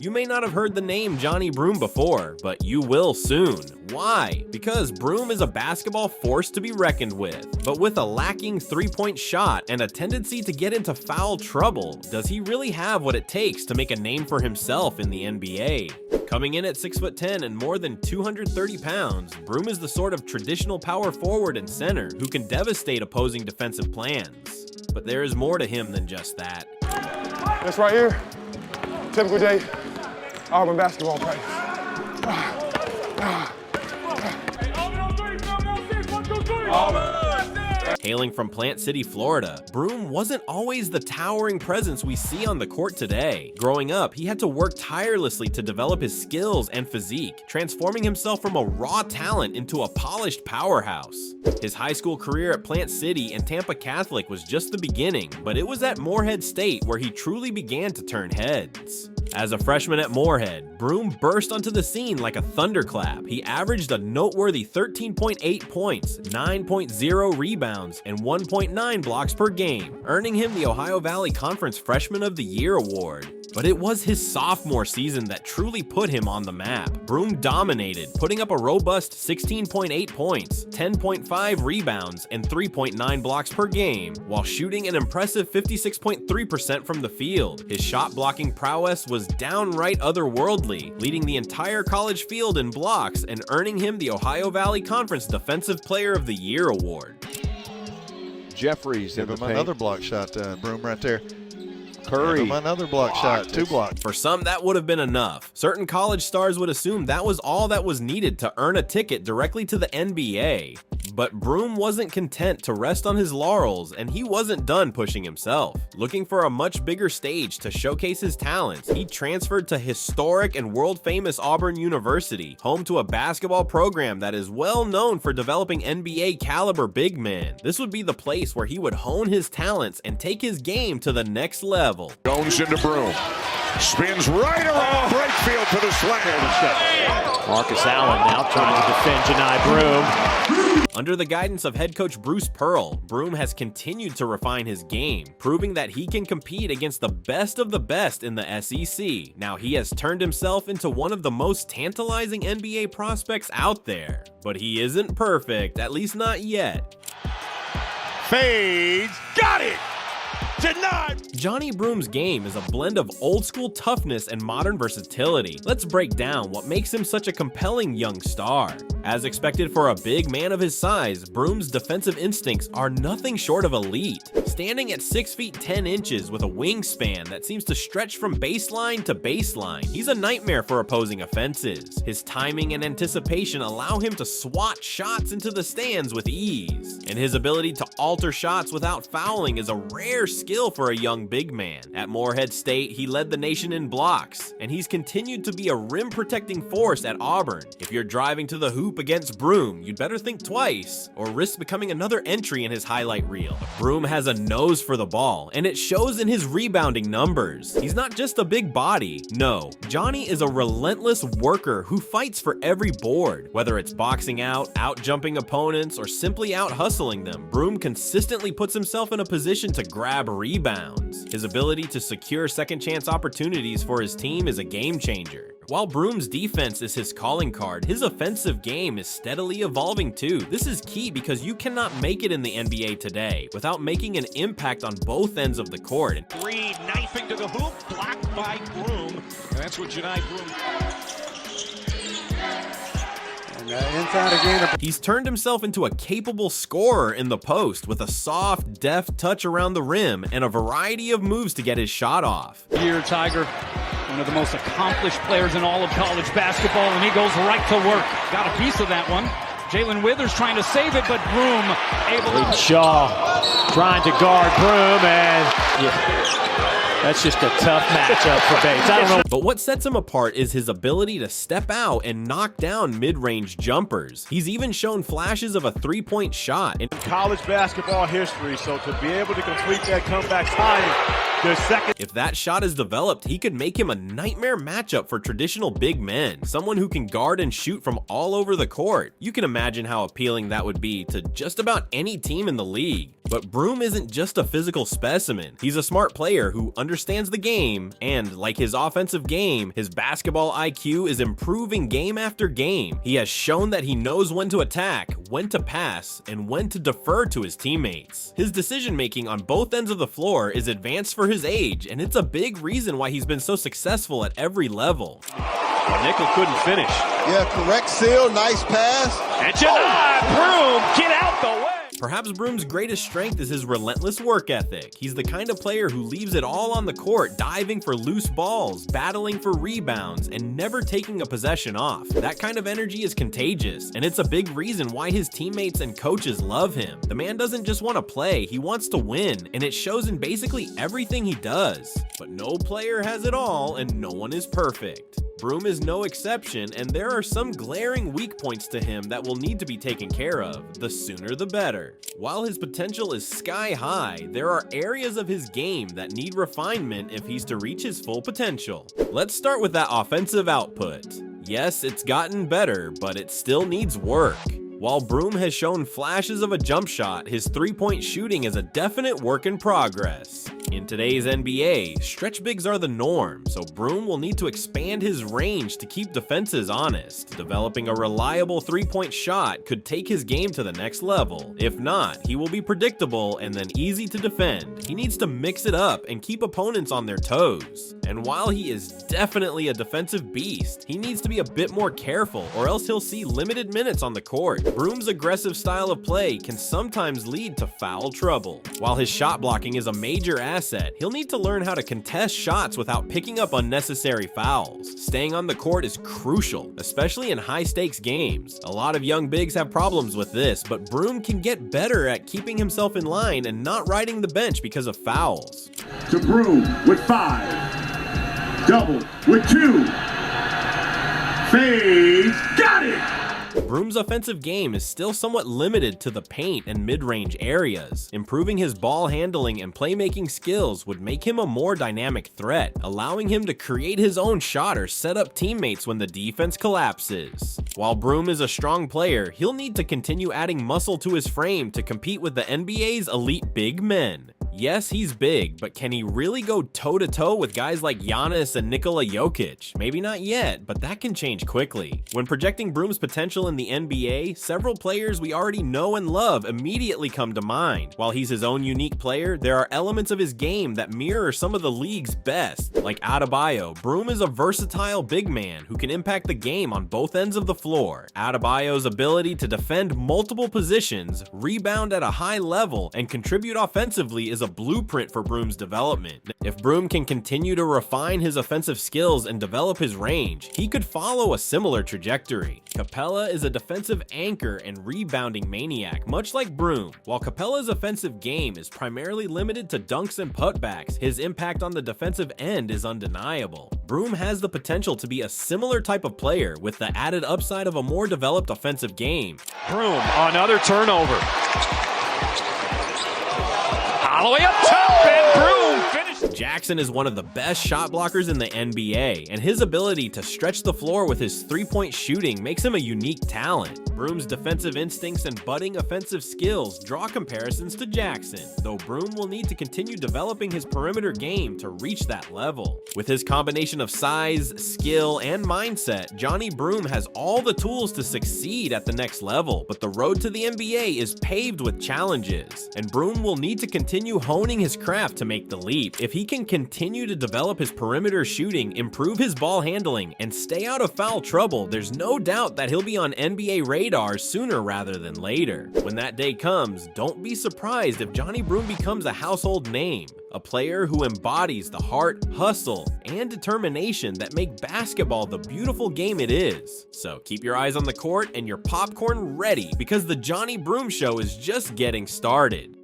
You may not have heard the name Johni Broome before, but you will soon. Why? Because Broome is a basketball force to be reckoned with. But with a lacking three-point shot and a tendency to get into foul trouble, does he really have what it takes to make a name for himself in the NBA? Coming in at 6'10" and more than 230 pounds, Broome is the sort of traditional power forward and center who can devastate opposing defensive plans. But there is more to him than just that. This right here, typical day, Auburn basketball practice. Hailing from Plant City, Florida, Broome wasn't always the towering presence we see on the court today. Growing up, he had to work tirelessly to develop his skills and physique, transforming himself from a raw talent into a polished powerhouse. His high school career at Plant City and Tampa Catholic was just the beginning, but it was at Morehead State where he truly began to turn heads. As a freshman at Morehead, Broome burst onto the scene like a thunderclap. He averaged a noteworthy 13.8 points, 9.0 rebounds, and 1.9 blocks per game, earning him the Ohio Valley Conference Freshman of the Year award. But it was his sophomore season that truly put him on the map. Broome dominated, putting up a robust 16.8 points, 10.5 rebounds, and 3.9 blocks per game, while shooting an impressive 56.3% from the field. His shot blocking prowess was downright otherworldly, leading the entire college field in blocks and earning him the Ohio Valley Conference Defensive Player of the Year award. Jeffries in the paint. Another block shot, Broome right there. Curry. Another block shot, 2 blocks. For some, that would have been enough. Certain college stars would assume that was all that was needed to earn a ticket directly to the NBA. But Broome wasn't content to rest on his laurels, and he wasn't done pushing himself. Looking for a much bigger stage to showcase his talents, he transferred to historic and world-famous Auburn University, home to a basketball program that is well known for developing NBA-caliber big men. This would be the place where he would hone his talents and take his game to the next level. Goes into Broome. Spins right around Breakfield to the slam. Marcus Allen now trying to defend Johni Broome. Under the guidance of head coach Bruce Pearl, Broome has continued to refine his game, proving that he can compete against the best of the best in the SEC. Now he has turned himself into one of the most tantalizing NBA prospects out there. But he isn't perfect, at least not yet. Fades. Got it. Denied. Johni Broome's game is a blend of old-school toughness and modern versatility. Let's break down what makes him such a compelling young star. As expected for a big man of his size, Broome's defensive instincts are nothing short of elite. Standing at 6 feet 10 inches with a wingspan that seems to stretch from baseline to baseline, he's a nightmare for opposing offenses. His timing and anticipation allow him to swat shots into the stands with ease, and his ability to alter shots without fouling is a rare skill for a young big man. At Morehead State, he led the nation in blocks, and he's continued to be a rim-protecting force at Auburn. If you're driving to the hoop against Broome, you'd better think twice, or risk becoming another entry in his highlight reel. Broome has a nose for the ball, and it shows in his rebounding numbers. He's not just a big body. No, Johni is a relentless worker who fights for every board. Whether it's boxing out jumping opponents, or simply out hustling them, Broome consistently puts himself in a position to grab rebounds. His ability to secure second chance opportunities for his team is a game changer. While Broome's defense is his calling card, his offensive game is steadily evolving too. This is key because you cannot make it in the NBA today without making an impact on both ends of the court. Reed knifing to the hoop, blocked by Broome. And that's what Johni Broome. Inside again. He's turned himself into a capable scorer in the post with a soft, deft touch around the rim and a variety of moves to get his shot off. Here, Tiger, one of the most accomplished players in all of college basketball, and he goes right to work. Got a piece of that one. Jalen Withers trying to save it, but Broome able to... Shaw trying to guard Broome, and that's just a tough matchup for Bates. I don't know. But what sets him apart is his ability to step out and knock down mid-range jumpers. He's even shown flashes of a three-point shot. In college basketball history, so to be able to complete that comeback time, the second. If that shot is developed, he could make him a nightmare matchup for traditional big men, someone who can guard and shoot from all over the court. You can imagine how appealing that would be to just about any team in the league. But Broome isn't just a physical specimen. He's a smart player who understands understands the game, and like his offensive game, his basketball IQ is improving game after game. He has shown that he knows when to attack, when to pass, and when to defer to his teammates. His decision making on both ends of the floor is advanced for his age, and it's a big reason why he's been so successful at every level. Nickel couldn't finish. Yeah, correct seal, nice pass. And Broome, get out the way. Perhaps Broome's greatest strength is his relentless work ethic. He's the kind of player who leaves it all on the court, diving for loose balls, battling for rebounds, and never taking a possession off. That kind of energy is contagious, and it's a big reason why his teammates and coaches love him. The man doesn't just want to play, he wants to win, and it shows in basically everything he does. But no player has it all, and no one is perfect. Broome is no exception, and there are some glaring weak points to him that will need to be taken care of. The sooner the better. While his potential is sky high, there are areas of his game that need refinement if he's to reach his full potential. Let's start with that offensive output. Yes, it's gotten better, but it still needs work. While Broome has shown flashes of a jump shot, his three-point shooting is a definite work in progress. In today's NBA, stretch bigs are the norm, so Broome will need to expand his range to keep defenses honest. Developing a reliable three-point shot could take his game to the next level. If not, he will be predictable and then easy to defend. He needs to mix it up and keep opponents on their toes. And while he is definitely a defensive beast, he needs to be a bit more careful or else he'll see limited minutes on the court. Broome's aggressive style of play can sometimes lead to foul trouble. While his shot blocking is a major asset, he'll need to learn how to contest shots without picking up unnecessary fouls. Staying on the court is crucial, especially in high-stakes games. A lot of young bigs have problems with this, but Broome can get better at keeping himself in line and not riding the bench because of fouls. To Broome with 5, double with 2, fades, got it! Broome's offensive game is still somewhat limited to the paint and mid-range areas. Improving his ball handling and playmaking skills would make him a more dynamic threat, allowing him to create his own shot or set up teammates when the defense collapses. While Broome is a strong player, he'll need to continue adding muscle to his frame to compete with the NBA's elite big men. Yes, he's big, but can he really go toe-to-toe with guys like Giannis and Nikola Jokic? Maybe not yet, but that can change quickly. When projecting Broome's potential in the NBA, several players we already know and love immediately come to mind. While he's his own unique player, there are elements of his game that mirror some of the league's best. Like Adebayo, Broome is a versatile big man who can impact the game on both ends of the floor. Adebayo's ability to defend multiple positions, rebound at a high level, and contribute offensively is a blueprint for Broome's development. If Broome can continue to refine his offensive skills and develop his range, he could follow a similar trajectory. Capella is a defensive anchor and rebounding maniac, much like Broome. While Capella's offensive game is primarily limited to dunks and putbacks, his impact on the defensive end is undeniable. Broome has the potential to be a similar type of player with the added upside of a more developed offensive game. Broome, another turnover. All the way up top, and Broome finished. Jackson is one of the best shot blockers in the NBA, and his ability to stretch the floor with his three-point shooting makes him a unique talent. Broome's defensive instincts and budding offensive skills draw comparisons to Jackson, though Broome will need to continue developing his perimeter game to reach that level. With his combination of size, skill, and mindset, Johni Broome has all the tools to succeed at the next level, but the road to the NBA is paved with challenges, and Broome will need to continue honing his craft to make the leap. If he can continue to develop his perimeter shooting, improve his ball handling, and stay out of foul trouble, there's no doubt that he'll be on NBA radar sooner rather than later. When that day comes, don't be surprised if Johni Broome becomes a household name, a player who embodies the heart, hustle, and determination that make basketball the beautiful game it is. So keep your eyes on the court and your popcorn ready, because the Johni Broome Show is just getting started.